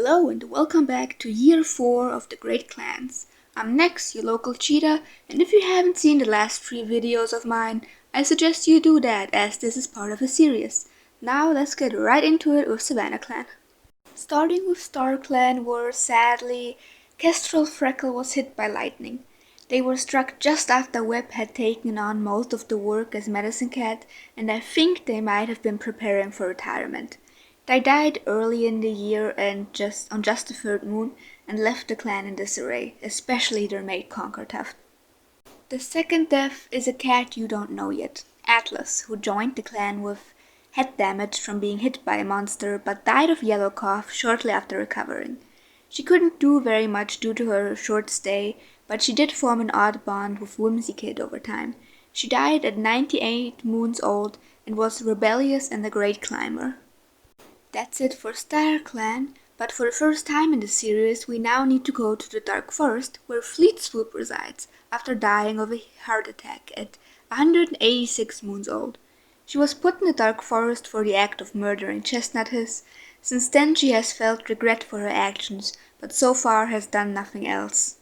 Hello and welcome back to Year 4 of the Great Clans. I'm Nex, your local cheetah, and if you haven't seen the last 3 videos of mine, I suggest you do that as this is part of a series. Now let's get right into it with Savannah Clan. Starting with Star Clan where, sadly, Kestrel Freckle was hit by lightning. They were struck just after Webb had taken on most of the work as Medicine Cat, and I think they might have been preparing for retirement. They died early in the year and on just the third moon and left the clan in disarray, especially their mate Conquertuft. The second death is a cat you don't know yet, Atlas, who joined the clan with head damage from being hit by a monster but died of yellow cough shortly after recovering. She couldn't do very much due to her short stay, but she did form an odd bond with Whimsykid over time. She died at 98 moons old and was rebellious and a great climber. That's it for Star Clan, but for the first time in the series we now need to go to the Dark Forest where Fleet Swoop resides after dying of a heart attack at 186 moons old. She was put in the Dark Forest for the act of murdering Chestnut Hiss. Since then she has felt regret for her actions, but so far has done nothing else.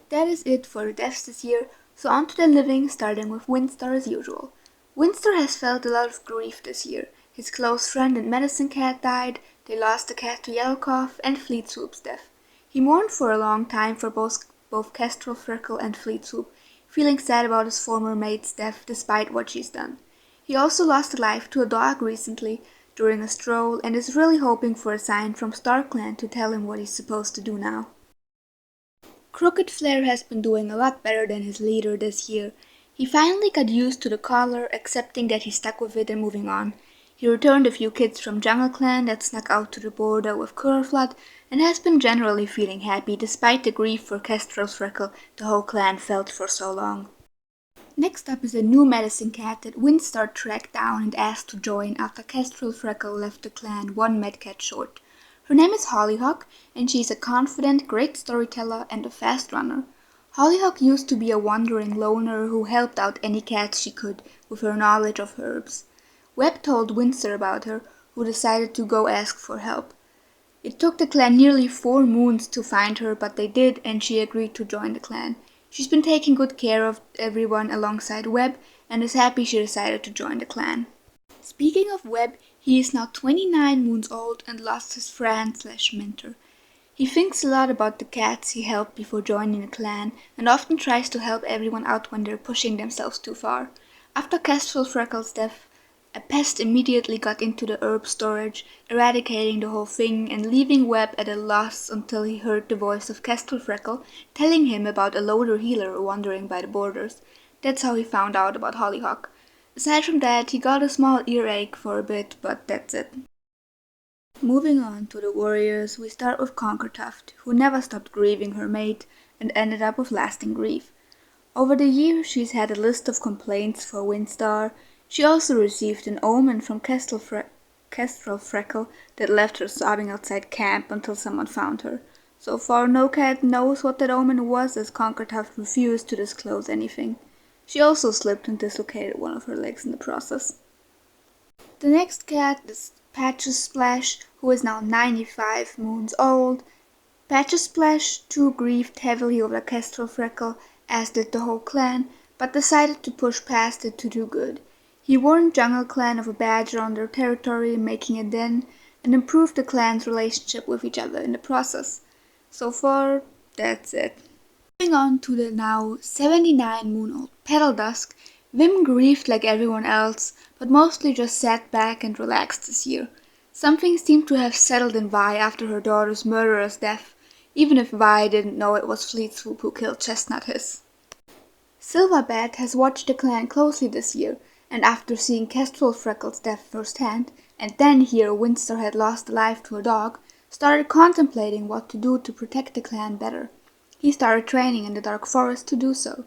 That is it for the deaths this year, so on to the living, starting with Windstar as usual. Windstar has felt a lot of grief this year. His close friend and Medicine Cat died, they lost the cat to Yellow Cough and Fleet Swoop's death. He mourned for a long time for both Kestrel Freckle and Fleet Swoop, feeling sad about his former mate's death despite what she's done. He also lost a life to a dog recently during a stroll and is really hoping for a sign from Star Clan to tell him what he's supposed to do now. Crooked Flare has been doing a lot better than his leader this year. He finally got used to the collar, accepting that he stuck with it and moving on. He returned a few kids from Jungle Clan that snuck out to the border with Curlflood and has been generally feeling happy despite the grief for Kestrel Freckle the whole clan felt for so long. Next up is a new Medicine Cat that Windstar tracked down and asked to join after Kestrel Freckle left the clan one Medcat short. Her name is Hollyhock and she's a confident, great storyteller and a fast runner. Hollyhock used to be a wandering loner who helped out any cats she could with her knowledge of herbs. Webb told Windstar about her, who decided to go ask for help. It took the clan nearly 4 moons to find her, but they did and she agreed to join the clan. She's been taking good care of everyone alongside Webb and is happy she decided to join the clan. Speaking of Webb, he is now 29 moons old and lost his friend/mentor. He thinks a lot about the cats he helped before joining the clan and often tries to help everyone out when they're pushing themselves too far. After Kestrel Freckle's death, a pest immediately got into the herb storage, eradicating the whole thing and leaving Webb at a loss until he heard the voice of Kestrel Freckle telling him about a loader healer wandering by the borders. That's how he found out about Hollyhock. Aside from that, he got a small earache for a bit, but that's it. Moving on to the warriors, we start with Conquertuft, who never stopped grieving her mate and ended up with lasting grief. Over the years, she's had a list of complaints for Windstar. She also received an omen from Kestrel Freckle that left her sobbing outside camp until someone found her. So far no cat knows what that omen was, as Conquertuft refused to disclose anything. She also slipped and dislocated one of her legs in the process. The next cat is Patches Splash, who is now 95 moons old. Patches Splash too grieved heavily over Kestrel Freckle, as did the whole clan, but decided to push past it to do good. He warned Jungle Clan of a badger on their territory, making a den, and improved the clan's relationship with each other in the process. So far, that's it. Moving on to the now 79 moon old Petal Dusk, Vim grieved like everyone else, but mostly just sat back and relaxed this year. Something seemed to have settled in Vi after her daughter's murderous death, even if Vi didn't know it was Fleet Swoop who killed Chestnut Hiss. Silverbat has watched the clan closely this year, and after seeing Kestrel Freckle's death firsthand, and then hear Windstar had lost a life to a dog, started contemplating what to do to protect the clan better. He started training in the Dark Forest to do so.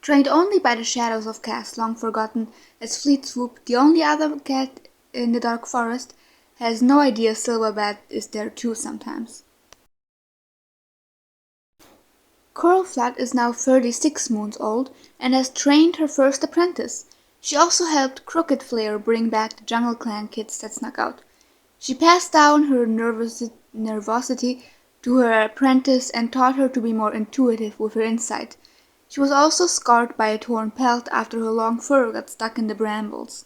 Trained only by the shadows of cats long forgotten, as Fleet Swoop, the only other cat in the Dark Forest, has no idea Silverbat is there too sometimes. Curlflood is now 36 moons old and has trained her first apprentice. She also helped Crooked Flare bring back the Jungle Clan kids that snuck out. She passed down her nervosity to her apprentice and taught her to be more intuitive with her insight. She was also scarred by a torn pelt after her long fur got stuck in the brambles.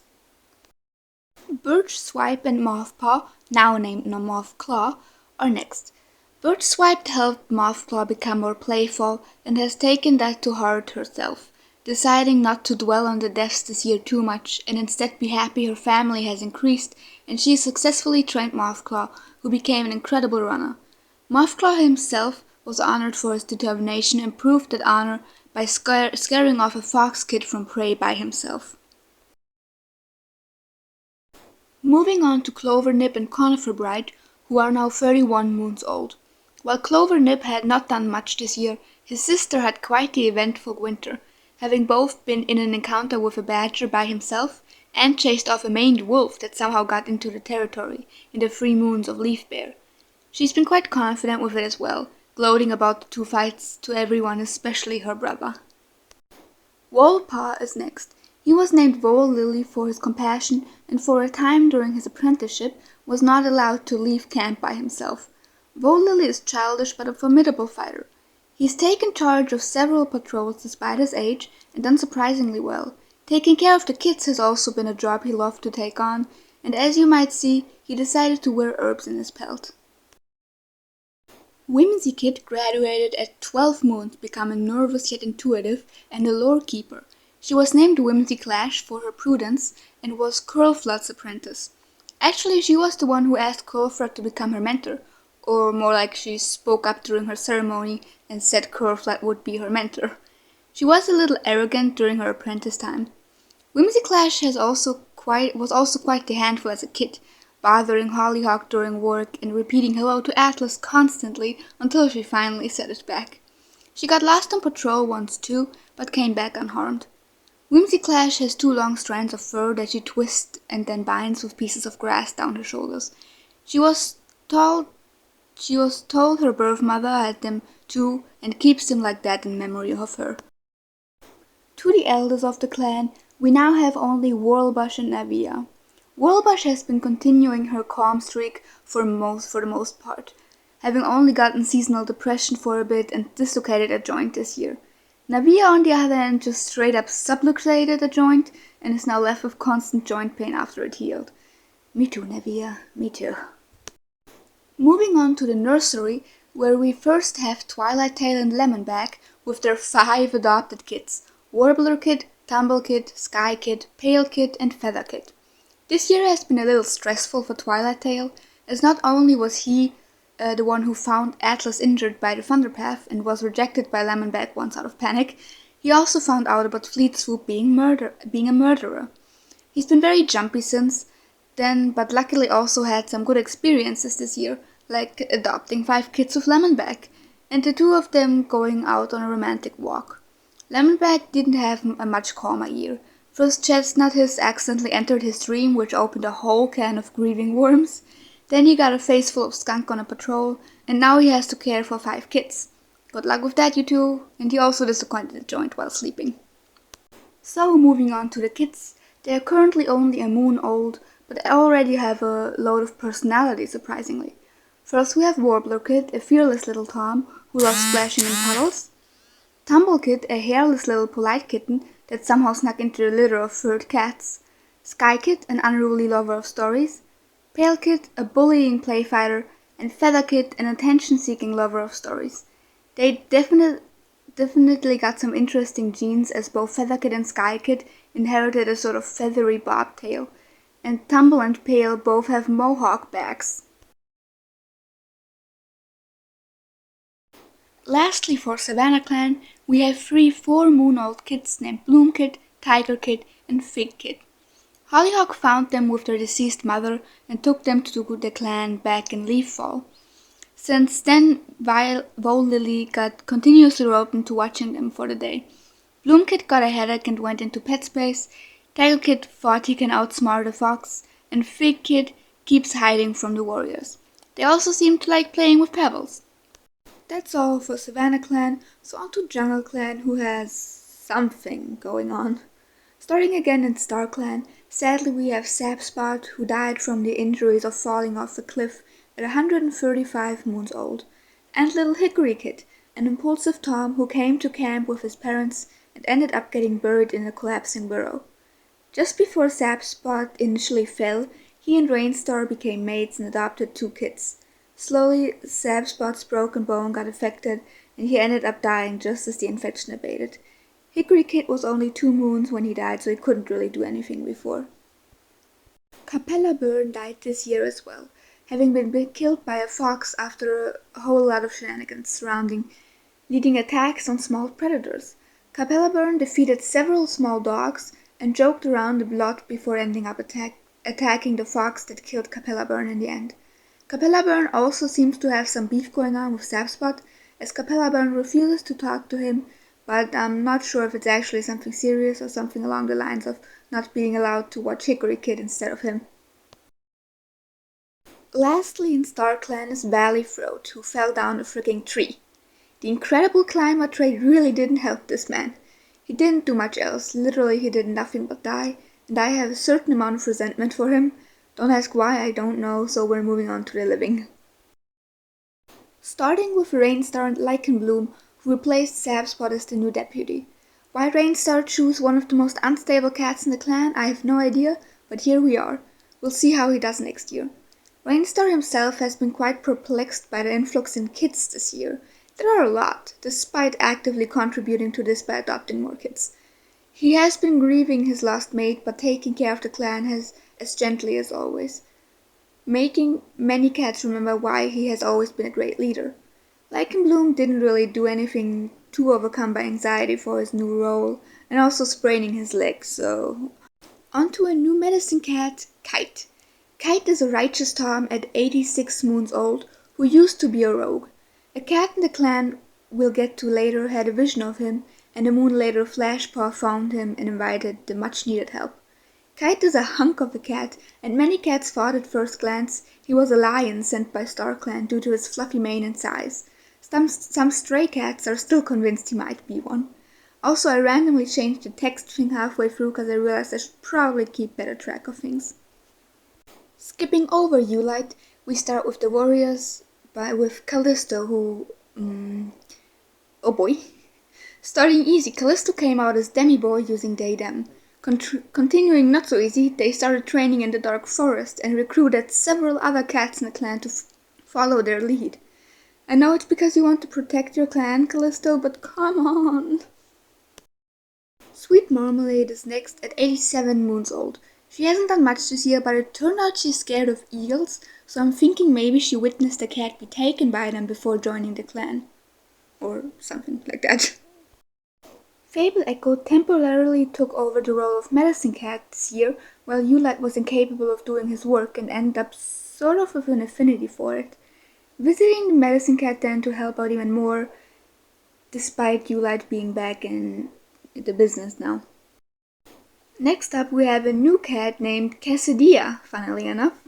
Birch Swipe and Mothpaw, now named Mothclaw, are next. Birch Swipe helped Mothclaw become more playful and has taken that to heart herself, deciding not to dwell on the deaths this year too much and instead be happy her family has increased and she successfully trained Mothclaw, who became an incredible runner. Mothclaw himself was honored for his determination and proved that honor by scaring off a fox kid from prey by himself. Moving on to Clovernip and Coniferbright, who are now 31 moons old. While Clovernip had not done much this year, his sister had quite the eventful winter, having both been in an encounter with a badger by himself and chased off a maned wolf that somehow got into the territory in the 3 moons of Leafbear. She's been quite confident with it as well, gloating about the 2 fights to everyone, especially her brother. Woolpaw is next. He was named Vole Lily for his compassion and for a time during his apprenticeship was not allowed to leave camp by himself. Vole Lily is childish but a formidable fighter. He's taken charge of several patrols despite his age and done surprisingly well. Taking care of the kids has also been a job he loved to take on, and as you might see, he decided to wear herbs in his pelt. Whimsy Kid graduated at 12 moons, becoming nervous yet intuitive and a lore keeper. She was named Whimsy Clash for her prudence and was Curlflood's apprentice. Actually, she was the one who asked Curlflood to become her mentor, or more like she spoke up during her ceremony and said Curlflood would be her mentor. She was a little arrogant during her apprentice time. Whimsy Clash was also quite the handful as a kid, bothering Hollyhock during work and repeating hello to Atlas constantly until she finally said it back. She got lost on patrol once too, but came back unharmed. Whimsy Clash has 2 long strands of fur that she twists and then binds with pieces of grass down her shoulders. She was told her birth mother had them too and keeps them like that in memory of her. To the elders of the clan, we now have only Whirlbush and Navia. Whirlbush has been continuing her calm streak for the most part, having only gotten seasonal depression for a bit and dislocated a joint this year. Navia, on the other hand, just straight up subluxated a joint and is now left with constant joint pain after it healed. Me too, Navia, me too. Moving on to the nursery, where we first have Twilight Tail and Lemonback with their 5 adopted kids: Warbler Kid, Tumble Kid, Sky Kid, Pale Kid, and Feather Kid. This year has been a little stressful for Twilight Tail, as not only was he the one who found Atlas injured by the Thunderpath and was rejected by Lemonback once out of panic, he also found out about Fleet Swoop being a murderer. He's been very jumpy since then, but luckily also had some good experiences this year, like adopting 5 kids with Lemonback, and the 2 of them going out on a romantic walk. Lemonback didn't have a much calmer year. First, Chestnut Hiss accidentally entered his dream, which opened a whole can of grieving worms. Then he got a face full of skunk on a patrol, and now he has to care for 5 kids. Good luck with that, you 2, and he also disappointed a joint while sleeping. So, moving on to the kids. They are currently only a moon old, but they already have a load of personality, surprisingly. First we have Warbler Kid, a fearless little Tom who loves splashing in puddles. Tumble Kid, a hairless little polite kitten that somehow snuck into the litter of furred cats. Sky Kid, an unruly lover of stories. Pale Kid, a bullying playfighter, and Feather Kid, an attention-seeking lover of stories. They definitely got some interesting genes, as both Feather Kid and Sky Kid inherited a sort of feathery bobtail, and Tumble and Pale both have mohawk backs. Lastly, for Savannah Clan, we have 3 4-moon-old kids named Bloom Kid, Tiger Kid, and Fig Kid. Hollyhock found them with their deceased mother and took them to the clan back in Leaffall. Since then, Vole Lily got continuously roped into watching them for the day. Bloom Kid got a headache and went into pet space. Tiger Kid thought he can outsmart a fox, and Fig Kid keeps hiding from the warriors. They also seem to like playing with pebbles. That's all for Savannah Clan, so on to Jungle Clan, who has something going on. Starting again in Star Clan, sadly we have Sapspot, who died from the injuries of falling off a cliff at 135 moons old, and Little Hickory Kid, an impulsive Tom who came to camp with his parents and ended up getting buried in a collapsing burrow. Just before Sapspot initially fell, he and Rainstar became mates and adopted 2 kids. Slowly, Sapspot's broken bone got affected and he ended up dying just as the infection abated. Hickory Kid was only 2 moons when he died, so he couldn't really do anything before. Capella Burn died this year as well, having been killed by a fox after a whole lot of shenanigans surrounding leading attacks on small predators. Capella Burn defeated several small dogs and joked around a lot before ending up attacking the fox that killed Capella Burn in the end. Capella Burn also seems to have some beef going on with Sapspot, as Capella Burn refuses to talk to him, but I'm not sure if it's actually something serious or something along the lines of not being allowed to watch Hickory Kid instead of him. Lastly in StarClan is Valley Throat, who fell down a freaking tree. The incredible climber trait really didn't help this man. He didn't do much else, literally he did nothing but die, and I have a certain amount of resentment for him. Don't ask why, I don't know, so we're moving on to the living. Starting with Rainstar and Lycanbloom, who replaced Sapspot as the new deputy. Why Rainstar chose one of the most unstable cats in the clan, I have no idea, but here we are. We'll see how he does next year. Rainstar himself has been quite perplexed by the influx in kids this year. There are a lot, despite actively contributing to this by adopting more kids. He has been grieving his lost mate, but taking care of the clan as gently as always, making many cats remember why he has always been a great leader. Lycanbloom didn't really do anything too overcome by anxiety for his new role, and also spraining his leg, so... Onto a new medicine cat, Kite. Kite is a righteous Tom at 86 moons old, who used to be a rogue. A cat in the clan we'll get to later had a vision of him, and a moon later Flashpaw found him and invited the much-needed help. Kite is a hunk of a cat, and many cats thought at first glance he was a lion sent by StarClan due to his fluffy mane and size. Some stray cats are still convinced he might be one. Also, I randomly changed the text thing halfway through because I realized I should probably keep better track of things. Skipping over Ulite, we start with the warriors with Callisto, who... oh boy. Starting easy, Callisto came out as Demi-Boy using DaD. Continuing not so easy, they started training in the Dark Forest and recruited several other cats in the clan to follow their lead. I know it's because you want to protect your clan, Callisto, but come on! Sweet Marmalade is next at 87 moons old. She hasn't done much this year, but it turned out she's scared of eagles, so I'm thinking maybe she witnessed a cat be taken by them before joining the clan. Or something like that. Fable Echo temporarily took over the role of Medicine Cat this year, while Ulite was incapable of doing his work and ended up sort of with an affinity for it. Visiting the Medicine Cat then to help out even more, despite Ulite being back in the business now. Next up we have a new cat named Cassidea, funnily enough.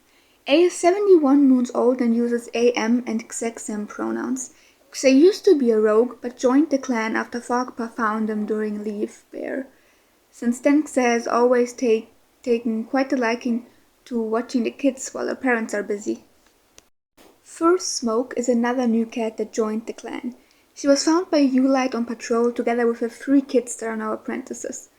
A is 71 moons old and uses AM and Xexem pronouns. Xe used to be a rogue, but joined the clan after Fogpa found him during Leaf Bear. Since then Xe has always taken quite a liking to watching the kids while her parents are busy. First Smoke is another new cat that joined the clan. She was found by Ulite on patrol together with her 3 kids that are now apprentices.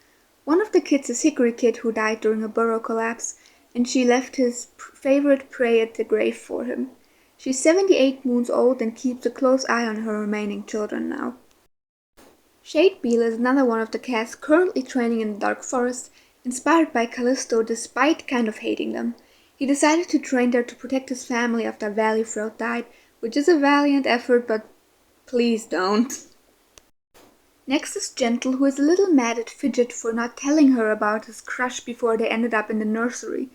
One of the kids is Hickory Kid, who died during a burrow collapse, and she left his favorite prey at the grave for him. She's 78 moons old and keeps a close eye on her remaining children now. Shadebeal is another one of the cats currently training in the Dark Forest, inspired by Callisto despite kind of hating them. He decided to train there to protect his family after Valley Throat died, which is a valiant effort, but please don't. Next is Gentle, who is a little mad at Fidget for not telling her about his crush before they ended up in the nursery,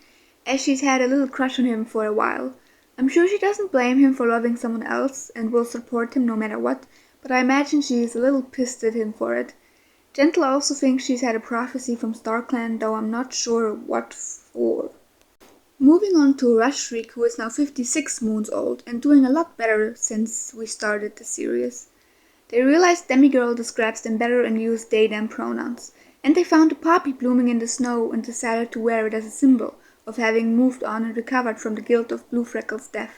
as she's had a little crush on him for a while. I'm sure she doesn't blame him for loving someone else and will support him no matter what, but I imagine she is a little pissed at him for it. Gentle also thinks she's had a prophecy from StarClan, though I'm not sure what for. Moving on to Rushreek, who is now 56 moons old and doing a lot better since we started the series. They realized Demigirl describes them better and used they them pronouns, and they found a poppy blooming in the snow and decided to wear it as a symbol of having moved on and recovered from the guilt of Blue Freckles' death.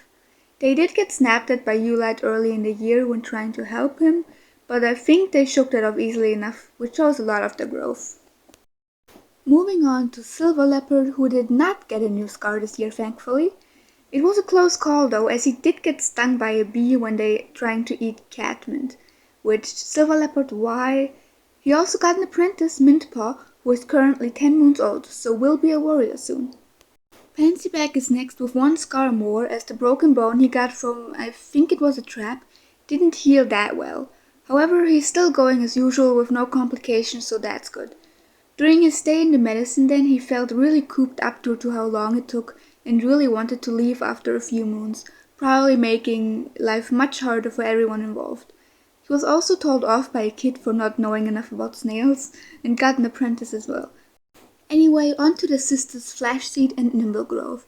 They did get snapped at by Ulite early in the year when trying to help him, but I think they shook that off easily enough, which shows a lot of their growth. Moving on to Silver Leopard, who did not get a new scar this year thankfully. It was a close call though, as he did get stung by a bee when they trying to eat catmint, which Silver Leopard why. He also got an apprentice, Mintpaw, who is currently 10 moons old, so will be a warrior soon. Pansyback is next with one scar more, as the broken bone he got from, I think it was a trap, didn't heal that well. However, he's still going as usual with no complications, so that's good. During his stay in the medicine den, he felt really cooped up due to how long it took and really wanted to leave after a few moons, probably making life much harder for everyone involved. He was also told off by a kid for not knowing enough about snails and got an apprentice as well. Anyway, on to the sisters Flashseed and Nimblegrove.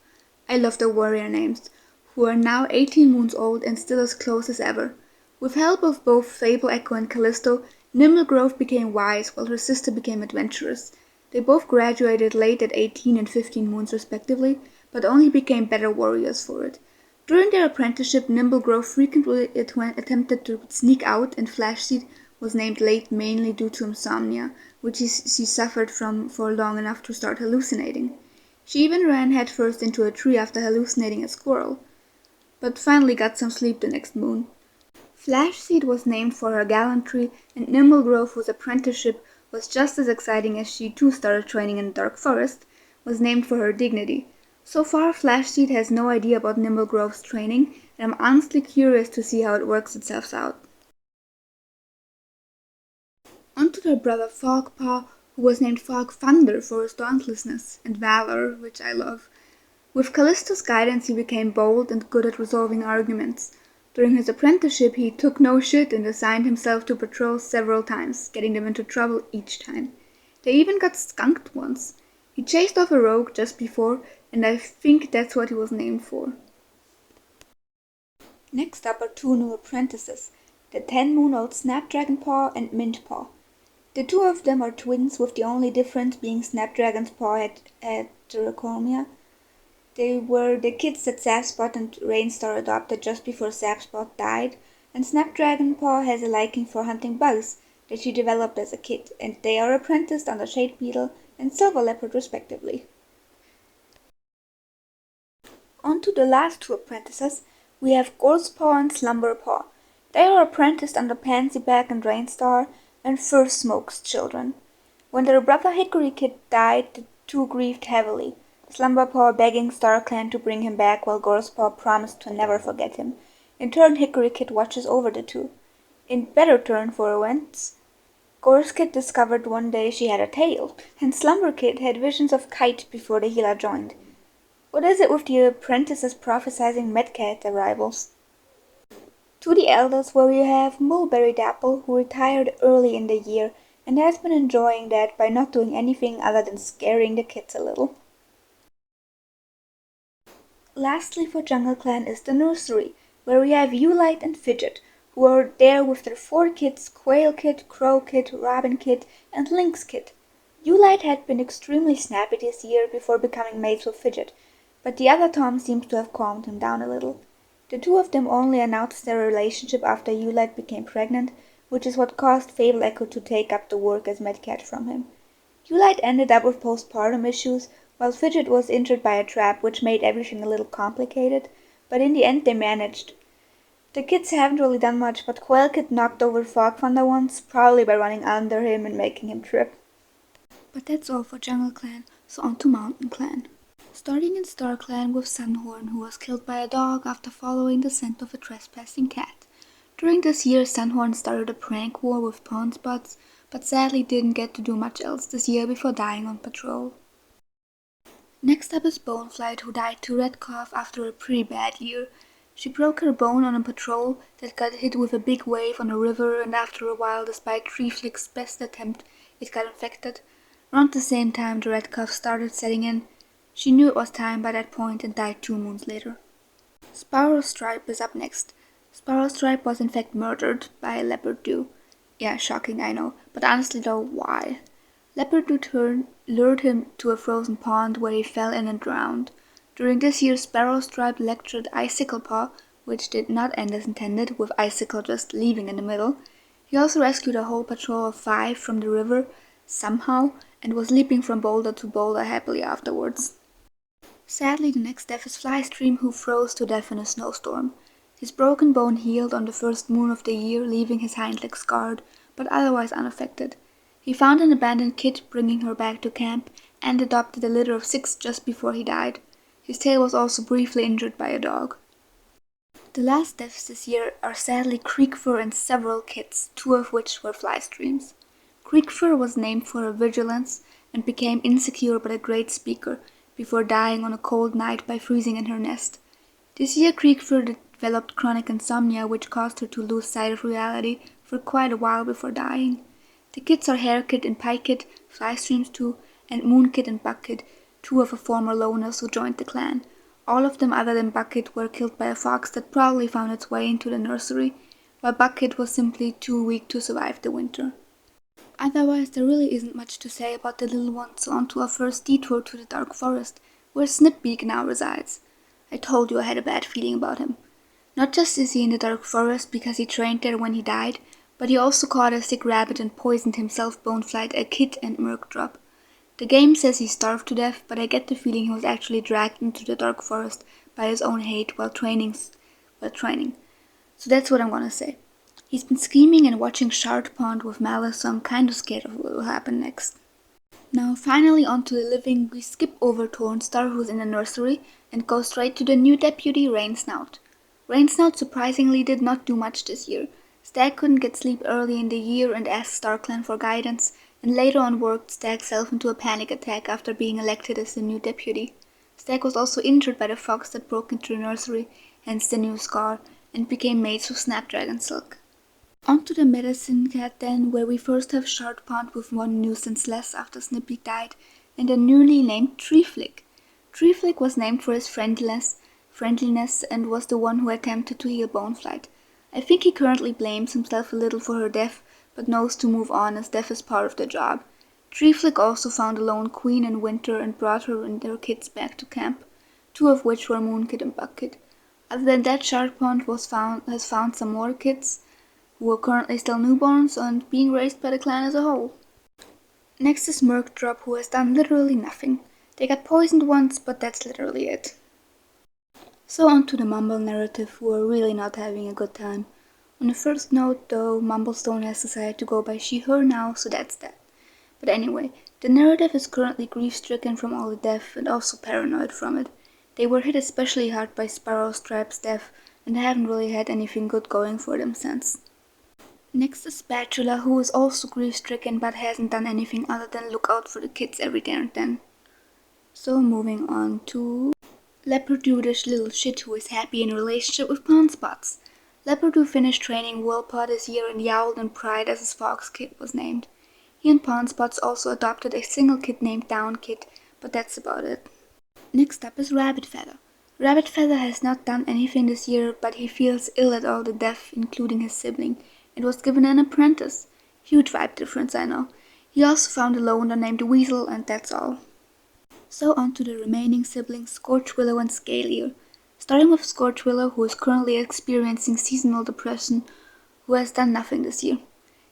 I love their warrior names, who are now 18 moons old and still as close as ever. With help of both Fable Echo and Callisto, Nimblegrove became wise while her sister became adventurous. They both graduated late at 18 and 15 moons respectively, but only became better warriors for it. During their apprenticeship, Nimblegrove frequently attempted to sneak out, and Flashseed was named late mainly due to insomnia, which she suffered from for long enough to start hallucinating. She even ran headfirst into a tree after hallucinating a squirrel, but finally got some sleep the next moon. Flashseed was named for her gallantry, and Nimblegrove, whose apprenticeship was just as exciting as she too started training in the Dark Forest, was named for her dignity. So far, Flashseed has no idea about Nimblegrove's training, and I'm honestly curious to see how it works itself out. On to their brother Fogpaw, who was named Fog Thunder for his dauntlessness and valor, which I love. With Callisto's guidance, he became bold and good at resolving arguments. During his apprenticeship, he took no shit and assigned himself to patrols several times, getting them into trouble each time. They even got skunked once. He chased off a rogue just before, and I think that's what he was named for. Next up are two new apprentices, the 10-moon-old Snapdragon-Paw and Mint-Paw. The two of them are twins, with the only difference being Snapdragon's paw had Terracomia. They were the kids that Sapspot and Rainstar adopted just before Sapspot died, and Snapdragon Paw has a liking for hunting bugs that she developed as a kid, and they are apprenticed under Shade Beetle and Silver Leopard respectively. On to the last two apprentices, we have Gorsepaw and Slumberpaw. They are apprenticed under Pansyback and Rainstar and First Smoke's children. When their brother Hickory Kid died, the two grieved heavily, Slumberpaw begging StarClan to bring him back while Gorsepaw promised to never forget him. In turn, Hickory Kid watches over the two. In better turn for events, Gorse Kid discovered one day she had a tail, and Slumber Kid had visions of Kite before the healer joined. What is it with the apprentices prophesizing Medcat arrivals? To the elders, where you have Mulberry Dapple, who retired early in the year and has been enjoying that by not doing anything other than scaring the kids a little. Lastly for Jungle Clan is the nursery, where we have Ulite and Fidget, who are there with their 4 kids, Quail Kid, Crow Kid, Robin Kid, and Lynx Kid. Ulite had been extremely snappy this year before becoming mates with Fidget, but the other Tom seems to have calmed him down a little. The two of them only announced their relationship after Ulite became pregnant, which is what caused Fable Echo to take up the work as Medcat from him. Ulite ended up with postpartum issues, while Fidget was injured by a trap, which made everything a little complicated, but in the end they managed. The kids haven't really done much, but Quail Kid knocked over Fog Thunder once, probably by running under him and making him trip. But that's all for Jungle Clan, so on to Mountain Clan. Starting in Star Clan with Sunhorn, who was killed by a dog after following the scent of a trespassing cat. During this year, Sunhorn started a prank war with Pawn Spots, but sadly didn't get to do much else this year before dying on patrol. Next up is Boneflight, who died to red cough after a pretty bad year. She broke her bone on a patrol that got hit with a big wave on a river, and after a while, despite Tree Flick's best attempt, it got infected. Around the same time the red cough started setting in. She knew it was time by that point and died 2 moons later. Sparrow Stripe is up next. Sparrow Stripe was in fact murdered by Leopard Dew. Yeah, shocking, I know, but honestly though, why? Leopard Dew lured him to a frozen pond where he fell in and drowned. During this year, Sparrow Stripe lectured Icicle Paw, which did not end as intended, with Icicle just leaving in the middle. He also rescued a whole patrol of 5 from the river, somehow, and was leaping from boulder to boulder happily afterwards. Sadly, the next death is Flystream, who froze to death in a snowstorm. His broken bone healed on the first moon of the year, leaving his hind leg scarred, but otherwise unaffected. He found an abandoned kit, bringing her back to camp, and adopted a litter of 6 just before he died. His tail was also briefly injured by a dog. The last deaths this year are sadly Creekfur and several kits, 2 of which were Flystreams. Creekfur was named for her vigilance and became insecure but a great speaker, before dying on a cold night by freezing in her nest. This year Creekfur developed chronic insomnia, which caused her to lose sight of reality for quite a while before dying. The kits are Hairkit and Pikekit, Flystreams 2, and Moonkit and Bucket, 2 of the former loners who joined the clan. All of them other than Bucket were killed by a fox that probably found its way into the nursery, while Bucket was simply too weak to survive the winter. Otherwise, there really isn't much to say about the little ones, so on to our first detour to the dark forest, where Snipbeak now resides. I told you I had a bad feeling about him. Not just is he in the dark forest because he trained there when he died, but he also caught a sick rabbit and poisoned himself, Boneflight, a kit, and Murkdrop. The game says he starved to death, but I get the feeling he was actually dragged into the dark forest by his own hate while training. So that's what I'm gonna say. He's been scheming and watching Shard Pond with malice, so I'm kinda scared of what will happen next. Now finally onto the living, we skip over Tornstar, who's in the nursery, and go straight to the new deputy, Rainsnout. Rainsnout surprisingly did not do much this year. Stag couldn't get sleep early in the year and asked StarClan for guidance, and later on worked Stag's self into a panic attack after being elected as the new deputy. Stag was also injured by the fox that broke into the nursery, hence the new scar, and became mates with Snapdragon Silk. On to the medicine cat then, where we first have Shard Pond with 1 nuisance less after Snipbeak died, and a newly named Treeflick. Treeflick was named for his friendliness and was the one who attempted to heal Boneflight. I think he currently blames himself a little for her death, but knows to move on as death is part of the job. Treeflick also found a lone queen in winter and brought her and their kids back to camp, 2 of which were Moonkit and Bucket. Other than that, Shard Pond has found some more kids, who are currently still newborns and being raised by the clan as a whole. Next is Murkdrop, who has done literally nothing. They got poisoned once, but that's literally it. So on to the Mumble narrative, who are really not having a good time. On the first note though, Mumblestone has decided to go by she/her now, so that's that. But anyway, the narrative is currently grief-stricken from all the death and also paranoid from it. They were hit especially hard by Sparrowstripe's death, and they haven't really had anything good going for them since. Next is Spatula, who is also grief-stricken but hasn't done anything other than look out for the kids every now and then. So moving on to Leopardudish little shit, who is happy in a relationship with Pawnspots. Leopardu finished training Whirlpaw this year and yowled in pride as his fox kid was named. He and Pawnspots also adopted a single kid named Downkit, but that's about it. Next up is Rabbitfeather. Rabbitfeather has not done anything this year, but he feels ill at all the death, including his sibling, and was given an apprentice. Huge vibe difference, I know. He also found a loner named Weasel, and that's all. So on to the remaining siblings, Scorchwillow and Scalier. Starting with Scorchwillow, who is currently experiencing seasonal depression, who has done nothing this year.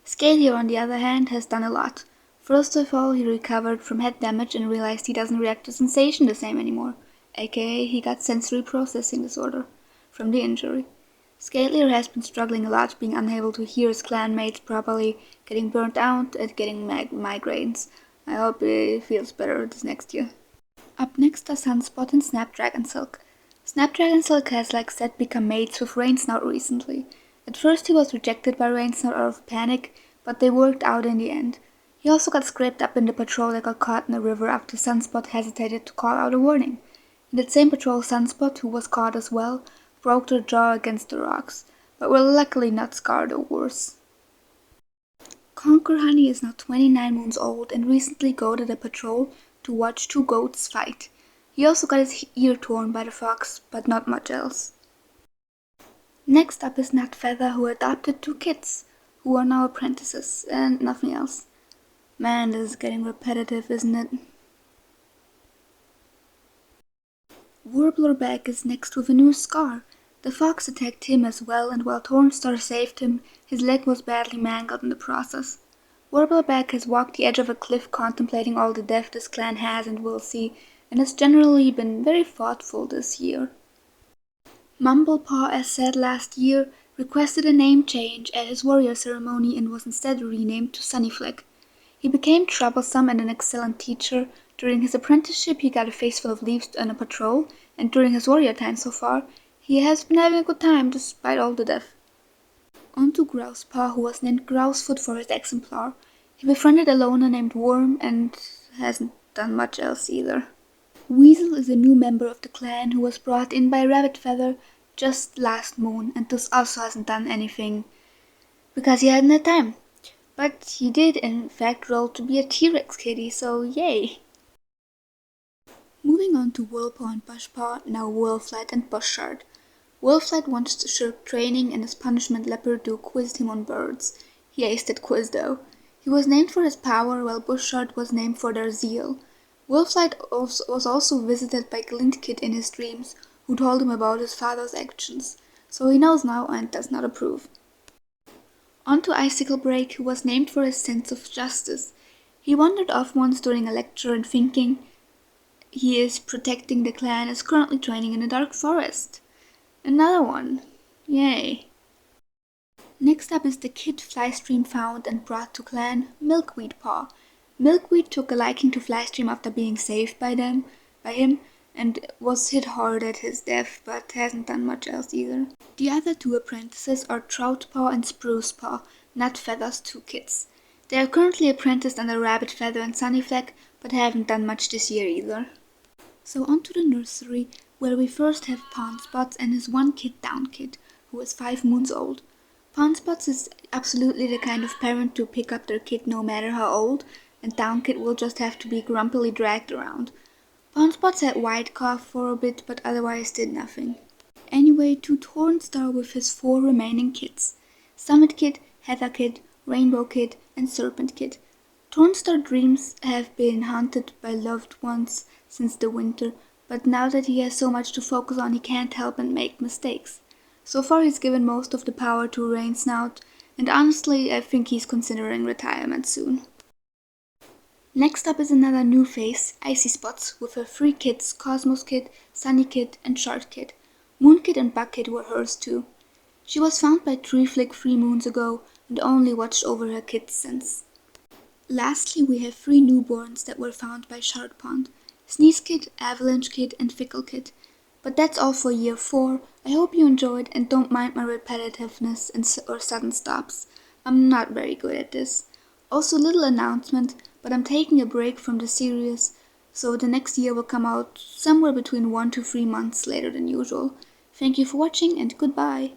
Scalier, on the other hand, has done a lot. First of all, he recovered from head damage and realized he doesn't react to sensation the same anymore, aka he got sensory processing disorder from the injury. Scalier has been struggling a lot, being unable to hear his clanmates properly, getting burnt out, and getting migraines. I hope he feels better this next year. Up next are Sunspot and Snapdragon Silk. Snapdragon Silk has, like said, become mates with Rainsnout recently. At first he was rejected by Rainsnout out of panic, but they worked out in the end. He also got scraped up in the patrol that got caught in the river after Sunspot hesitated to call out a warning. In that same patrol, Sunspot, who was caught as well, broke their jaw against the rocks, but were luckily not scarred or worse. Conquer Honey is now 29 moons old and recently goaded a patrol to watch 2 goats fight. He also got his ear torn by the fox, but not much else. Next up is Nutfeather, who adopted 2 kids, who are now apprentices, and nothing else. Man, this is getting repetitive, isn't it? Warblerback is next with a new scar. The fox attacked him as well, and while Tornstar saved him, his leg was badly mangled in the process. Warbleback has walked the edge of a cliff contemplating all the death this clan has and will see, and has generally been very thoughtful this year. Mumblepaw, as said last year, requested a name change at his warrior ceremony and was instead renamed to Sunnyfleck. He became troublesome and an excellent teacher. During his apprenticeship he got a face full of leaves on a patrol, and during his warrior time so far, he has been having a good time despite all the death. On to Grousepaw, who was named Grousefoot for his exemplar. He befriended a loner named Worm and hasn't done much else either. Weasel is a new member of the clan who was brought in by Rabbit Feather just last moon and thus also hasn't done anything because he hadn't had time. But he did in fact roll to be a T-Rex kitty, so yay! Moving on to Whirlpaw and Bushpaw, now Wolflight and Bushshard. Wolflight wants to shirk training, and as punishment Leopardoo quizzed him on birds. He aced that quiz though. He was named for his power, while Bushshard was named for their zeal. Wolflight was also visited by Glintkit in his dreams, who told him about his father's actions, so he knows now and does not approve. On to Iciclebreak, who was named for his sense of justice. He wandered off once during a lecture and thinking he is protecting the clan is currently training in a dark forest. Another one. Yay. Next up is the kid Flystream found and brought to clan, Milkweed Paw. Milkweed took a liking to Flystream after being saved by him, and was hit hard at his death, but hasn't done much else either. The other two apprentices are Troutpaw and Sprucepaw, Nutfeather's two kids. They are currently apprenticed under Rabbit Feather and Sunnyfleck, but haven't done much this year either. So on to the nursery, where we first have Pawnspots and his one kid Downkit, who is 5 moons old. Pawnspots is absolutely the kind of parent to pick up their kid no matter how old, and Downkit will just have to be grumpily dragged around. Pawnspots had White Cough for a bit, but otherwise did nothing. Anyway, to Tornstar with his 4 remaining kids. Summit Kid, Heather Kid, Rainbow Kid, and Serpent Kid. Tornstar dreams have been haunted by loved ones since the winter, but now that he has so much to focus on, he can't help but make mistakes. So far he's given most of the power to Rainsnout, and honestly I think he's considering retirement soon. Next up is another new face, Icy Spots, with her 3 kids, Cosmos Kid, Sunny Kid, and Shard Kid. Moon Kid and Bug Kid were hers too. She was found by Treeflick 3 moons ago, and only watched over her kids since. Lastly, we have 3 newborns that were found by Shard Pond, Sneeze Kid, Avalanche Kid, and Fickle Kid. But that's all for year 4. I hope you enjoyed and don't mind my repetitiveness or sudden stops. I'm not very good at this. Also, little announcement, but I'm taking a break from the series, so the next year will come out somewhere between 1 to 3 months later than usual. Thank you for watching and goodbye.